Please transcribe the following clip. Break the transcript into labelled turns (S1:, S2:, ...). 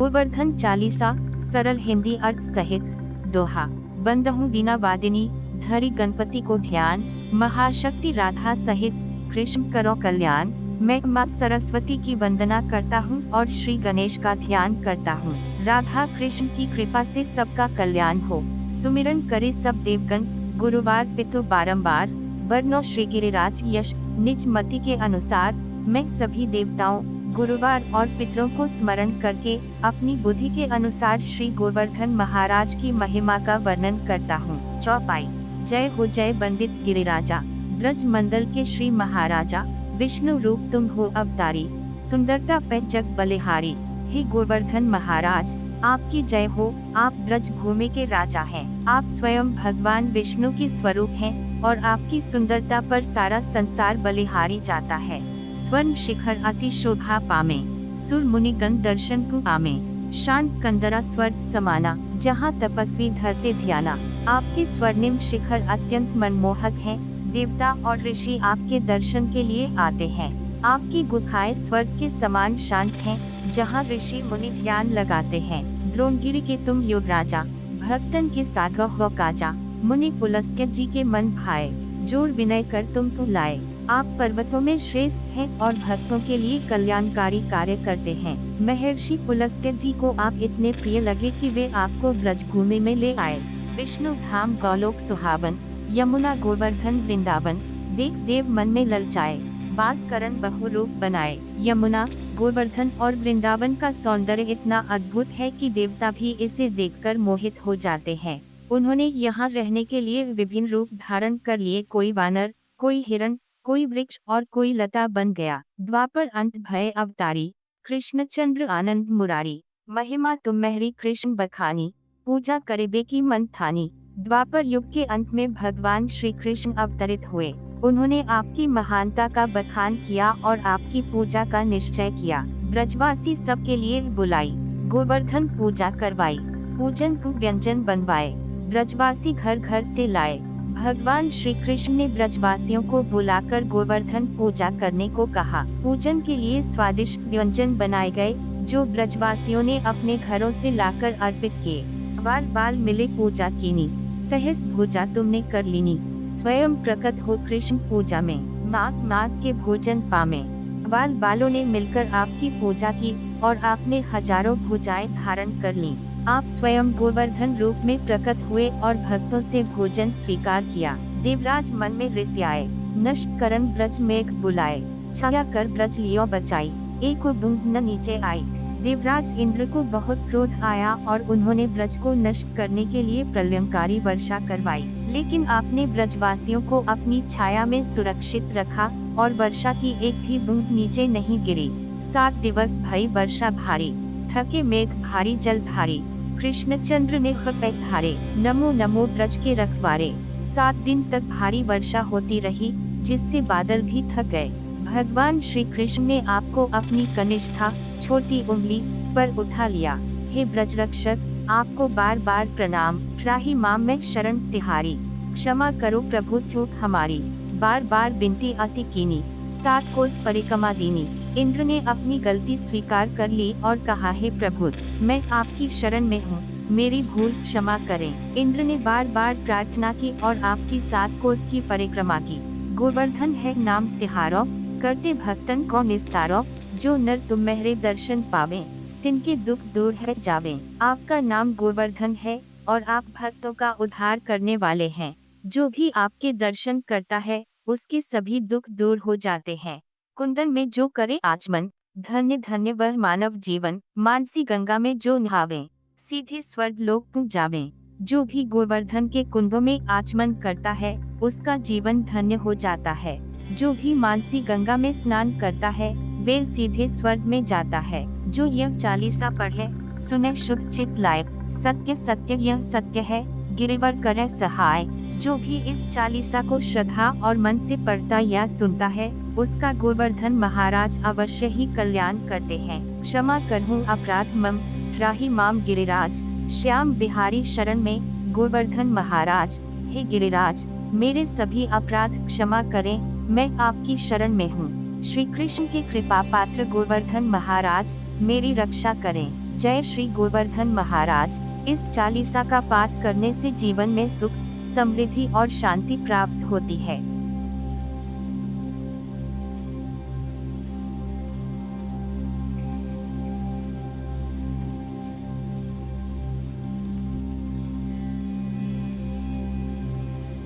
S1: गोवर्धन चालीसा सरल हिंदी अर्थ सहित दोहा। बंदहु बीना वादिनी धरि गणपति को ध्यान, महाशक्ति राधा सहित कृष्ण करो कल्याण। मैं माँ सरस्वती की वंदना करता हूँ और श्री गणेश का ध्यान करता हूँ। राधा कृष्ण की कृपा से सबका कल्याण हो। सुमिरन करे सब देवगण, गुरुवार पितु बारंबार। बरनो श्री गिरिराज यश निज मति के अनुसार। मैं सभी देवताओं, गुरुवार और पितरों को स्मरण करके अपनी बुद्धि के अनुसार श्री गोवर्धन महाराज की महिमा का वर्णन करता हूँ। चौपाई। जय हो जय बंदित गिरिराजा, ब्रज मंडल के श्री महाराजा। विष्णु रूप तुम हो अवतारी, सुंदरता पे जग बलिहारी। हे गोवर्धन महाराज, आपकी जय हो। आप ब्रज भूमि के राजा हैं। आप स्वयं भगवान विष्णु के स्वरूप हैं और आपकी सुंदरता पर सारा संसार बलिहारी जाता है। स्वर्ण शिखर अति शोभा पामे, सुर मुनिगण दर्शन को आमे। शांत कंदरा स्वर्ग समाना, जहाँ तपस्वी धरते ध्याना। आपके स्वर्णिम शिखर अत्यंत मनमोहक हैं। देवता और ऋषि आपके दर्शन के लिए आते हैं। आपकी गुफाएं स्वर्ग के समान शांत हैं, जहाँ ऋषि मुनि ध्यान लगाते हैं। द्रोणगिरि के तुम युग राजा, भक्तन के साथ हो काजा। मुनि पुलस्त्य जी के मन भाए, जोर विनय कर तुम को लाए। आप पर्वतों में श्रेष्ठ हैं और भक्तों के लिए कल्याणकारी कार्य करते हैं। महर्षि पुलस्त्य जी को आप इतने प्रिय लगे कि वे आपको ब्रजभूमि में ले आए। विष्णु धाम गौलोक सुहावन, यमुना गोवर्धन वृंदावन। देख देव मन में ललचाए, बास करण बहुरूप बनाए। यमुना, गोवर्धन और वृंदावन का सौंदर्य इतना अद्भुत है कि देवता भी इसे देखकर मोहित हो जाते हैं। उन्होंने यहाँ रहने के लिए विभिन्न रूप धारण कर लिए। कोई वानर, कोई हिरण, कोई वृक्ष और कोई लता बन गया। द्वापर अंत भय अवतारी, कृष्णचंद्र आनंद मुरारी। महिमा तुम्हारी कृष्ण बखानी, पूजा करेबे की मन थानी। द्वापर युग के अंत में भगवान श्री कृष्ण अवतरित हुए। उन्होंने आपकी महानता का बखान किया और आपकी पूजा का निश्चय किया। ब्रजवासी सबके लिए बुलाई, गोवर्धन पूजा करवाई। पूजन को व्यंजन बनवाए, ब्रजवासी घर घर ते लाए। भगवान श्री कृष्ण ने ब्रजवासियों को बुलाकर गोवर्धन पूजा करने को कहा। पूजन के लिए स्वादिष्ट व्यंजन बनाए गए, जो ब्रजवासियों ने अपने घरों से लाकर अर्पित किए। बाल बाल मिले पूजा कीनी, सहस भूजा तुमने कर लीनी। स्वयं प्रकट हो कृष्ण पूजा में, माग माग के भोजन पामे। बाल बालों ने मिलकर आपकी पूजा की और आपने हजारों भुजाएं धारण कर ली। आप स्वयं गोवर्धन रूप में प्रकट हुए और भक्तों से भोजन स्वीकार किया। देवराज मन में रिसियाए, नष्ट करन ब्रज मेघ बुलाए। छाया कर ब्रज लियो बचाई, एक बूंद न नीचे आई। देवराज इंद्र को बहुत क्रोध आया और उन्होंने ब्रज को नष्ट करने के लिए प्रलयंकारी वर्षा करवाई। लेकिन आपने ब्रजवासियों को अपनी छाया में सुरक्षित रखा और वर्षा की एक भी बूंद नीचे नहीं गिरी। 7 दिवस भई वर्षा भारी, थके मेघ भारी जल धारी। कृष्णचंद्र ने खपै धारे, नमो नमो ब्रज के रखवारे। 7 दिन तक भारी वर्षा होती रही, जिससे बादल भी थक गए। भगवान श्री कृष्ण ने आपको अपनी कनिष्ठा छोटी उंगली पर उठा लिया। हे ब्रजरक्षक, आपको बार बार प्रणाम। त्राहि माम में शरण तिहारी, क्षमा करो प्रभु चूक हमारी। बार बार बिनती अति कीनी, 7 कोस परिक्रमा दीनी। इंद्र ने अपनी गलती स्वीकार कर ली और कहा, हे प्रभु, मैं आपकी शरण में हूँ, मेरी भूल क्षमा करें। इंद्र ने बार बार प्रार्थना की और आपकी 7 कोस की परिक्रमा की। गोवर्धन है नाम तिहारो, करते भक्तन को निस्तारो। जो नर तुम्हारे दर्शन पावे, तिनके दुख दूर है जावे। आपका नाम गोवर्धन है और आप भक्तों का उद्धार करने वाले हैं। जो भी आपके दर्शन करता है, उसके सभी दुख दूर हो जाते हैं। कुंडन में जो करे आचमन, धन्य धन्य वह मानव जीवन। मानसी गंगा में जो नहावे, सीधे स्वर्ग लोक को जावे। जो भी गोवर्धन के कुंडों में आचमन करता है, उसका जीवन धन्य हो जाता है। जो भी मानसी गंगा में स्नान करता है, वे सीधे स्वर्ग में जाता है। जो यह चालीसा पढ़े, सुने शुद्ध चित लायक। सत्य सत्य यह सत्य है, गिरिवर करे सहाय। जो भी इस चालीसा को श्रद्धा और मन से पढ़ता या सुनता है, उसका गोवर्धन महाराज अवश्य ही कल्याण करते हैं। क्षमा करहूँ अपराध मम, त्राहि माम गिरिराज। श्याम बिहारी शरण में, गोवर्धन महाराज। हे गिरिराज, मेरे सभी अपराध क्षमा करें, मैं आपकी शरण में हूँ। श्री कृष्ण के कृपा पात्र गोवर्धन महाराज, मेरी रक्षा करें। जय श्री गोवर्धन महाराज। इस चालीसा का पाठ करने से जीवन में सुख, समृद्धि और शांति प्राप्त होती है।